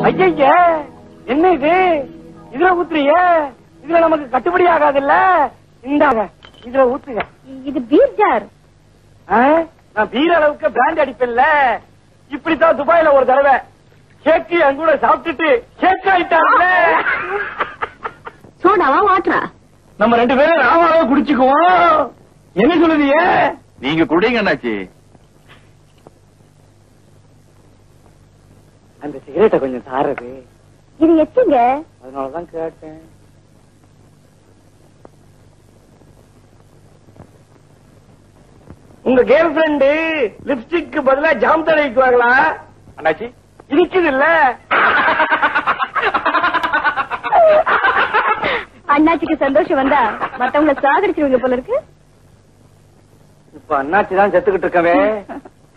ஐயா என்ன இது? இதுல ஊத்துறிய? இதுல நமக்கு கட்டுப்படி ஆகாதுல்ல. இந்தாங்க இதுல ஊத்துங்க. இது பீர் ஜார். நான் பீர் அளவுக்கு பிராண்ட் அடிப்பேன்ல. இப்படித்தான் துபாயில ஒரு தடவை கேக்கு அங்கூட சாப்பிட்டுட்டு கேக் ஆயிட்டாருல்ல. சோடாவா வாட்டரா? நம்ம 2 பேரும் ராமாவே குடிச்சுக்குவோம். என்ன சொல்லுதீங்க? நீங்க குடிங்க அண்ணாச்சி. அந்த சிகரெட்டை கொஞ்சம் தாரது. இது எச்சுங்க. அதனாலதான் கேட்டேன். உங்க கேர்ள் ஃபிரெண்டு லிப்ஸ்டிக்கு பதிலா ஜாம் தடவிக்குவாங்களா? அண்ணாச்சி இருக்குது இல்ல. அண்ணாச்சிக்கு சந்தோஷம் வந்தா மத்தவங்களை சாகடிச்சிருவீங்க போல இருக்கு. இப்ப அண்ணாச்சி தான் செத்துக்கிட்டு இருக்கவே.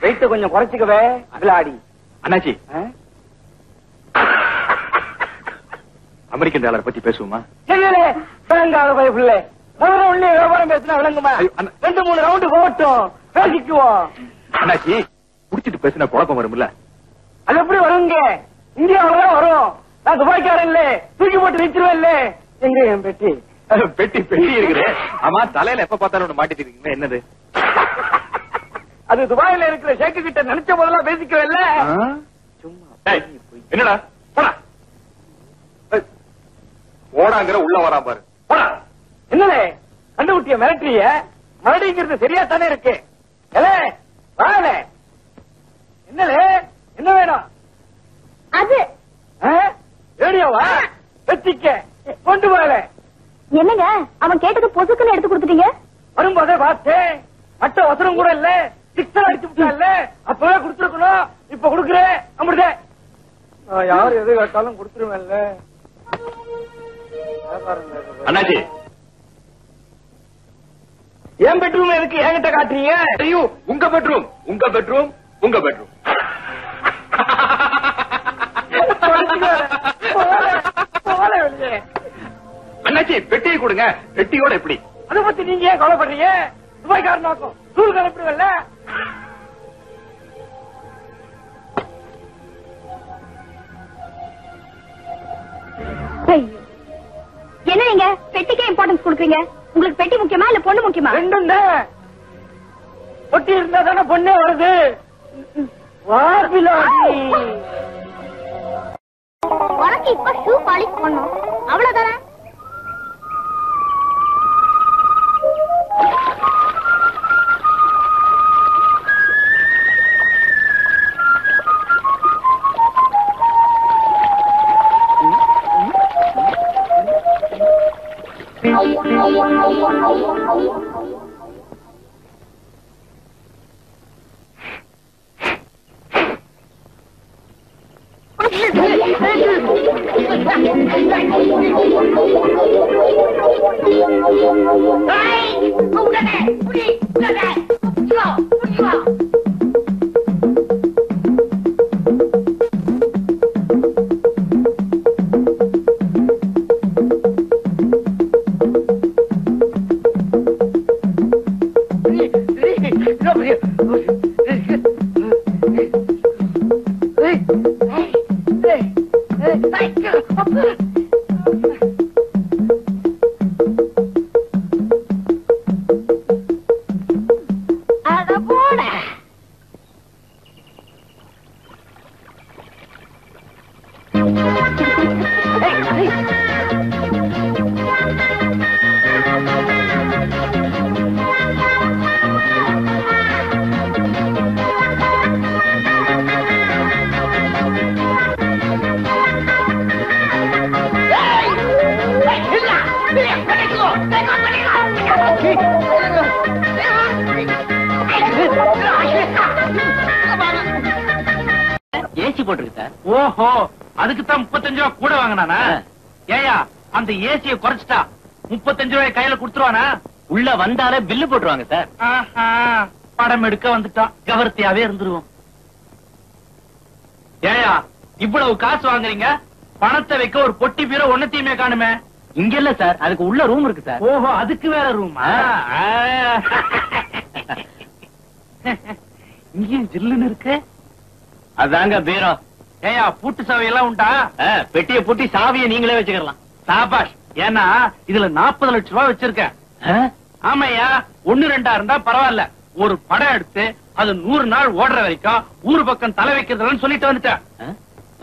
வெயிட்ட கொஞ்சம் குறைச்சிக்கவே. அகலாடி அண்ணாச்சி அமெரிக்கன் டாலர் பத்தி பேசுவோமா? பயப்பில்லை. முதல்ல உள்ளே வியாபாரம் பேசினா விளங்குமா? 2-3 ரவுண்டு போகட்டும், பேசிக்குவோம். அண்ணாச்சி குடிச்சிட்டு பேசினா குழப்பம் வரும்ல. அது எப்படி வருங்க? இந்தியாவில்தான் வரும். நான் துபாய்க்காரன் இல்ல, தூக்கி போட்டு நிச்சிருவேன் இல்ல. எங்க என் பெட்டி? பெட்டி பெட்டி இருக்குது. ஆமா, தலையில எப்ப பார்த்தாலும் மாட்டிட்டு இருக்கீங்க. என்னது? அது துபாயில இருக்கிற ஷேக்கு கிட்ட நினைச்ச போதெல்லாம் பேசிக்கவே. சும்மா என்னடா போடா போடாங்கிற உள்ள வரா பாரு. போடா. என்னலே கண்டுபிட்டிய மிரட்டிய? மறுபடிங்கிறது சரியா தானே இருக்கு. என்னலே என்ன வேணும்? அது ரேடியோவா? வெச்சிக்க கொண்டு போகல. என்னங்க அவன் கேட்டது பொசுக்குன்னு எடுத்து கொடுத்துட்டீங்க. வரும்போதே பார்த்தேன். மட்ட வசனம் கூட இல்ல. 6 அடிச்சு விட்டா இல்ல. அப்பவே கொடுத்துருக்கணும். இப்ப கொடுக்குறேன். அமிர்த நான் யாரு எது கேட்டாலும் கொடுத்துருவேன்ல. அண்ணாச்சி என் பெட்ரூம் எதுக்கு என்கிட்ட காட்டுறீங்க? உங்க பெட்ரூம் உங்க பெட்ரூம் உங்க பெட்ரூம். அண்ணாச்சி பெட்டியை கொடுங்க. பெட்டியோட எப்படி? அதை பத்தி நீங்க ஏன் கவலைப்படுறீங்க? துபாய்க்காரனாக்கும் தூள் கலப்பிடுவல்ல. என்ன நீங்க பெட்டிக்கே இம்பார்ட்டன்ஸ் கொடுக்குறீங்க? உங்களுக்கு பெட்டி முக்கியமா இல்ல பொண்ணு முக்கியமா? ரெண்டும் தான். பொட்டி இருந்தா தானே பொண்ணே வருது. உனக்கு இப்ப ஷூ பாலிஷ் பண்ணும் அவ்வளவுதானே. ஏசி போட்டிருக்கு சார். ஓஹோ, அதுக்குத்தான் 35 ரூபா கூட வாங்கினானா? ஏயா அந்த ஏசியை குறைச்சிட்டா 35 ரூபாய் கையில குடுத்துருவானா? உள்ள வந்தாலே பில்லு போட்டுருவாங்க சார். படம் எடுக்க வந்துட்டான். கவர்த்தியாவே இருந்துருவோம். ஏயா இவ்வளவு காசு வாங்குறீங்க, பணத்தை வைக்க ஒரு பொட்டி பீரோ ஒன்னத்தையுமே காணுமே. இங்க இல்ல சார், அதுக்கு உள்ள ரூம் இருக்கு சார். ஓஹோ, அதுக்கு வேற ரூமா? இங்கேயும் ஜில்லுன்னு இருக்கு. அதாங்க பீரோ. ஏயா பூட்டு சாவியெல்லாம் உண்டா? பெட்டியை பூட்டி சாவியை நீங்களே வச்சுக்கலாம். சாபாஷ். ஏன்னா இதுல 40 லட்சம் ரூபாய் வச்சிருக்கேன். ஆமையா, 1-2 இருந்தா பரவாயில்ல. ஒரு படம் எடுத்து அது 100 நாள் ஓடுற வரைக்கும் ஊரு பக்கம் தலை வைக்கிறதுன்னு சொல்லிட்டு வந்துட்டேன்.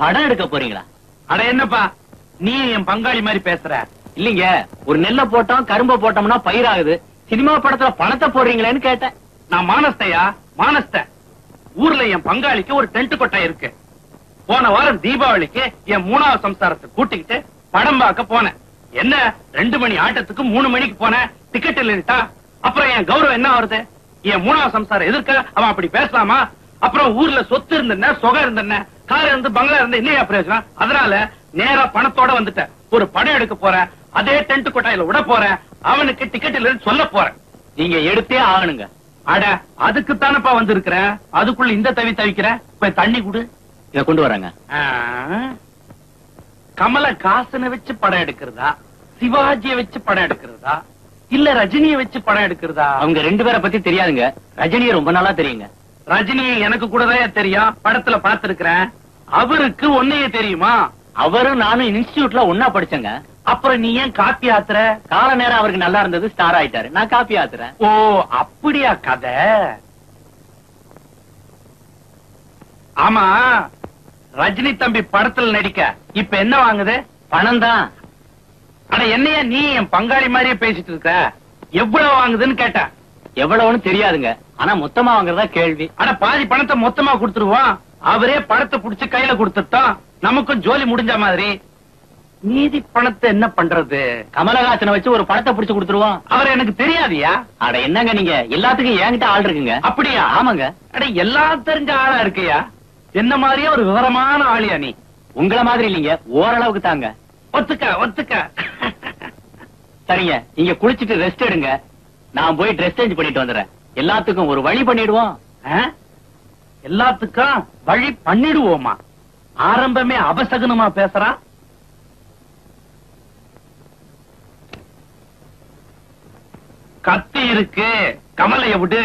படம் எடுக்க போறீங்களா? அட என்னப்பா நீ என் பங்காளி மாதிரி பேசுற? இல்லீங்க, ஒரு நெல்லை போட்டோம் கரும்ப போட்டோம்னா பயிராகுது. சினிமா படத்துல பணத்தை போடுறீங்களேன்னு கேட்டேன். நான் மானஸ்தையா, மானஸ்த. ஊர்ல என் பங்காளிக்கு ஒரு டென்ட் கொட்டை இருக்கு. போன வாரம் தீபாவளிக்கு என் 3வது சம்சாரத்தை கூட்டிக்கிட்டு படம் பார்க்க போனேன். என்ன 2 மணி ஆட்டத்துக்கு 3 மணிக்கு போனேன். டிக்கெட் இல்லட்டா அப்புறம் என் கௌரவம் என்ன வருது? என் 3வது சம்சாரம் எதிர்க்க அவன் அப்படி பேசலாமா? அப்புறம் ஊர்ல சொத்து இருந்தன, சொகம் இருந்தன, கார் இருந்து பங்களா இருந்து என்ன பிரயோஜனம்? அதனால நேரா பணத்தோட வந்துட்டேன். ஒரு படம் எடுக்க போறேன். அதே டென்ட் கொட்டாயில விட போறேன். அவனுக்கு டிக்கெட் இல்லன்னு சொல்ல போறேன். நீங்க எடுத்தே ஆகணுங்க. அட அதுக்குத்தானப்பா வந்திருக்கிறேன். அதுக்குள்ள இந்த தவிக்கிறேன். போய் தண்ணி குடு. இத கொண்டு வராங்க. கமல காசனை வச்சு படம் எடுக்கிறதா, சிவாஜியை வச்சு படம் எடுக்கிறதா, இல்ல ரஜினியை வச்சு படம் எடுக்கிறதா? அவங்க 2 பேரை பத்தி தெரியாதுங்க. ரஜினியை ரொம்ப நாளா தெரியுங்க. ரஜினியை எனக்கு கூடதான் தெரியும். படத்துல பாத்துருக்கிறேன். அவருக்கு ஒன்னையே தெரியுமா? அவரும் நானும் இன்ஸ்டிடியூட்ல ஒன்னா படிச்சங்க. அப்புறம் நீ ஏன் காப்பி ஆத்துற? கால நேரம் அவருக்கு நல்லா இருந்தது, ஸ்டார் ஆயிட்டாரு. நான் காப்பி ஆத்துறேன். ஓ அப்படியா கதை? ஆமா, ரஜினி தம்பி படத்துல நடிக்க இப்ப என்ன வாங்குது? பணம் தான். அட என்னையா நீ என் பங்காளி மாதிரியே பேசிட்டு இருக்க? எவ்வளவு வாங்குதுன்னு கேட்ட. எவ்வளவுன்னு தெரியாதுங்க. ஆனா மொத்தமா வாங்குறதா கேள்வி. அட பாதி பணத்தை மொத்தமா கொடுத்துருவோம். அவரே படத்தை புடிச்சு கையில கொடுத்துட்டோம். நமக்கும் ஜோலி முடிஞ்ச மாதிரி. மீதி பணத்தை என்ன பண்றது? கமலஹாசனை வச்சு ஒரு படத்தை புடிச்சு கொடுத்துருவோம். அவர் எனக்கு தெரியாதியா? அட என்னங்க நீங்க, எல்லாத்துக்கும் என்கிட்ட ஆள் இருக்குங்க. அப்படியா? ஆமாங்க. அட எல்லாம் தெரிஞ்ச ஆளா இருக்கியா? என்ன மாதிரியே ஒரு விவரமான ஆளியா நீ? உங்கள மாதிரி இல்லீங்க, ஓரளவுக்கு தாங்க. ஒத்துக்க. சரிங்க, நீங்க குளிச்சிட்டு ரெஸ்ட் எடுங்க. நான் போய் ட்ரெஸ் சேஞ்ச் பண்ணிட்டு வந்துடுறேன். எல்லாத்துக்கும் ஒரு வழி பண்ணிடுவோம். எல்லாத்துக்கும் வழி பண்ணிடுவோமா? ஆரம்பமே அபசகுனமா பேசுறான். கத்தி இருக்கு, கமலைய விடு.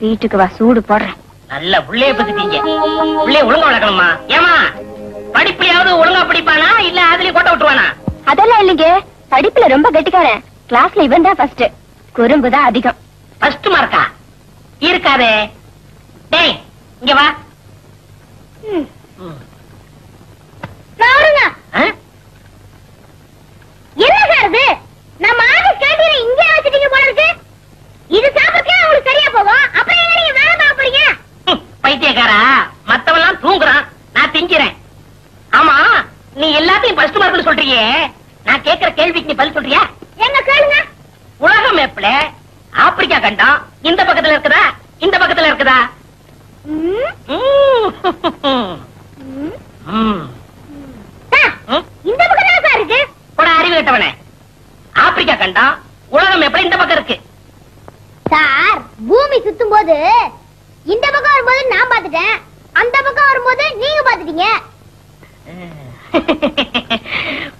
வீட்டுக்கு வா, சூடு போடுறேன். நல்ல புள்ளைய பத்திட்டீங்க. புள்ளைய ஒழுங்கா வளர்க்கணுமா? ஏமா படிப்புலயாவது ஒழுங்கா படிப்பானா இல்ல அதுலயே கோட்டை விட்டுருவானா? அதெல்லாம் இல்லைங்க, படிப்புல ரொம்ப கெட்டிக்காரன். கிளாஸ்ல இவன் தான் ஃபர்ஸ்ட், குறும்புதான் அதிகம். ஃபர்ஸ்ட் மார்க்கா? இருக்காதே. டேய் இங்க வா. என்ன சார் இது? நம்ம ஆபீஸ் கேண்டீனை இங்கே வச்சிட்டீங்க போல இருக்கு. இது சாப்பிட்டா உங்களுக்கு சரியா போகும். அப்புறம் ஏன் நீங்க வேலை பார்க்க போறீங்க? பைத்தியக்காரா, மத்தவெல்லாம் தூங்குறான், நான் திங்கிறேன். ஆமா, நீ எல்லாத்தையும் ஃபர்ஸ்ட் மார்க்னு சொல்றியே, நான் கேக்குற கேள்விக்கு நீ பதில் சொல்றியா? எங்க கேளுங்க. உலக மேப்ல ஆப்பிரிக்கா கண்டம் இந்த பக்கத்துல இருக்குதா இந்த பக்கத்துல இருக்குதா? இந்த பக்கம் தான் சார் இருக்கு. கூட அறிவு கட்டவனே, ஆப்பிரிக்கா கண்டா உலகம் எப்படி இந்த பக்கம் இருக்கு? சார் பூமி சுத்தும் போது இந்த பக்கம் வரும்போது நான் பாத்துட்டேன், அந்த பக்கம் வரும்போது நீங்க பாத்துட்டீங்க.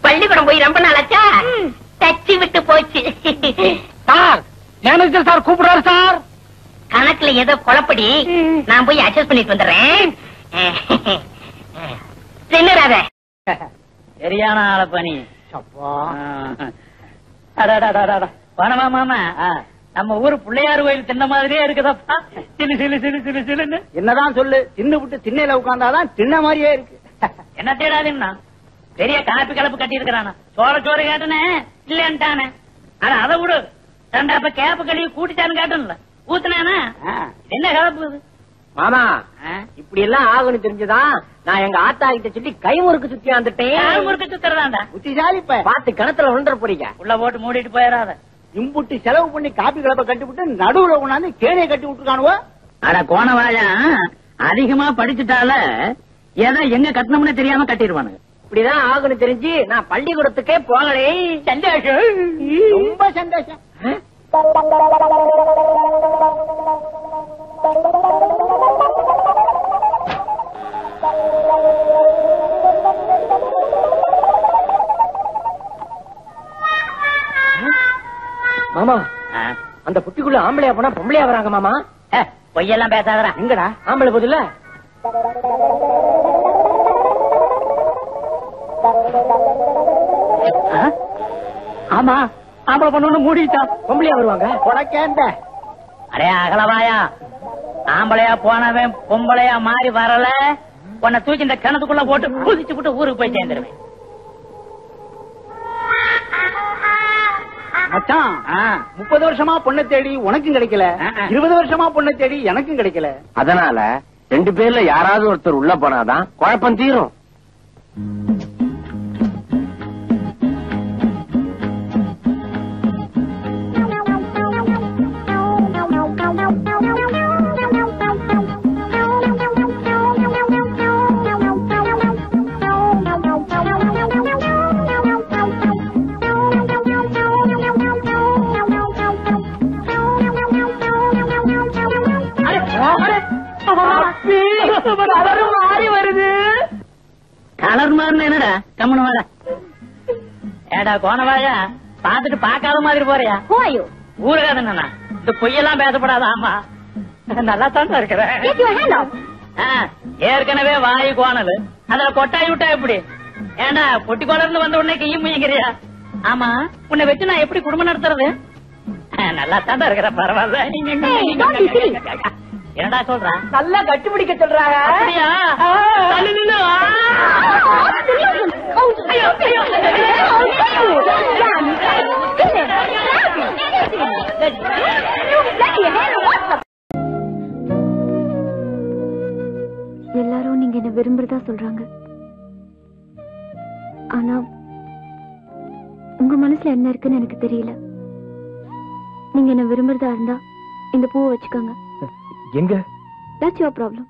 பள்ளிக்கூடம் போய் ரொம்ப நாளாச்சா? தச்சு விட்டு போச்சு. சார் மேனேஜர் சார் கூப்பிடுறாரு சார். கணக்குல ஏதோ குழப்படி, நான் போய் அட்ஜஸ்ட் பண்ணிட்டு வந்துடுறேன். தின்னுறாத. சரியான ஆள பணி. பணமா மாமா, நம்ம ஊரு பிள்ளையார் கோயில் தின்ன மாதிரியே இருக்குதப்பா. சிலு சிலு சிலு சிலு சிலுன்னு. என்னதான் சொல்லு, தின்னு விட்டு திண்ணையில உட்கார்ந்தாதான் தின்ன மாதிரியே இருக்கு. என்ன தேடாதுன்னா பெரிய காப்பி கலப்பு கட்டி இருக்கிறானா, சோற சோறு கேட்டனே இல்லன்ட்டானே. ஆனா அதை விடு, ரெண்டாப்ப கேப்ப கழுவி கூட்டிட்டான்னு கேட்டல ஊத்துனானா. என்ன கலப்பு இது மாமா? இப்படி எல்லாம் ஆகணும் தெரிஞ்சுதான் நான் எங்க ஆத்தா கிட்ட சொல்லி கைமுறுக்கு சுத்தி வந்துட்டேன். முறுக்க சுத்துறதாண்டா புத்திசாலி பார்த்து கிணத்துல விழுந்துற போறீங்க. உள்ள போட்டு மூடிட்டு போயிடாத. இம்புட்டி செலவு பண்ணி காப்பி கலப்பை கட்டி விட்டு நடுவுல கொண்டாந்து கேணையை கட்டி விட்டுருக்கானுவோ. அட கோணவாயா, அதிகமா படிச்சுட்டால எதை எங்க கட்டணும்னு தெரியாம கட்டிடுவானுங்க. இப்படிதான் ஆகணும் தெரிஞ்சு நான் பள்ளிக்கூடத்துக்கே போகலே. சந்தோஷம், ரொம்ப சந்தோஷம். மாமா, அந்த புட்டிக்குள்ள ஆம்பளையா போனா பொம்பளையா வராங்க மாமா. பொய்யெல்லாம் பேசாதடா. எங்கடா ஆம்பளை போதில்ல? ஆமா, ஆம்பளை பொண்ணு மூடிட்டா பொம்பளையா வருவாங்க. உனக்கேண்ட அரே அகலவாயா, ஆம்பளையா போனவன் பொம்பளையா மாறி வரல, உன்னை தூக்கி இந்த கிணத்துக்குள்ள போட்டு குதிச்சு விட்டு ஊருக்கு போய் சேர்ந்துருவேன். மச்சான், 30 வருஷமா பொண்ணை தேடி உனக்கும் கிடைக்கல, 20 வருஷமா பொண்ணை தேடி எனக்கும் கிடைக்கல. அதனால 2 பேர்ல யாராவது ஒருத்தர் உள்ள போனாதான் குழப்பம் தீரும். கலர் மாறின என்னடா கம்மனு வாடா. ஏடா கோணவாயா, பாத்துட்டு பாக்காத மாதிரி போறியா? போயோ ஊருகாத என்னன்னா இந்த பொய்யெல்லாம் பேசப்படாத. ஆமா, நல்லா தான் இருக்கிறேன். ஏற்கனவே வாயு கோணல், அதுல கொட்டாய் விட்டா எப்படி? ஏண்டா பொட்டி கோளர்ந்து வந்த உடனே கையும் முயங்கிறியா? ஆமா, உன்னை வச்சு நான் எப்படி குடும்பம் நடத்துறது? நல்லா தான் இருக்கிற, பரவாயில்ல. என்னடா சொல்றான்? நல்லா கட்டிப்பிடிக்க சொல்றாங்க. அப்படியா? தள்ளி நில்லு. எல்லாரும் நீங்க என்ன விரும்புறதா சொல்றாங்க, ஆனா உங்க மனசுல என்ன இருக்குன்னு எனக்கு தெரியல. நீங்க என்ன விரும்புறதா இருந்தா இந்த பூவை வச்சுக்கோங்க. எங்க? That's your problem.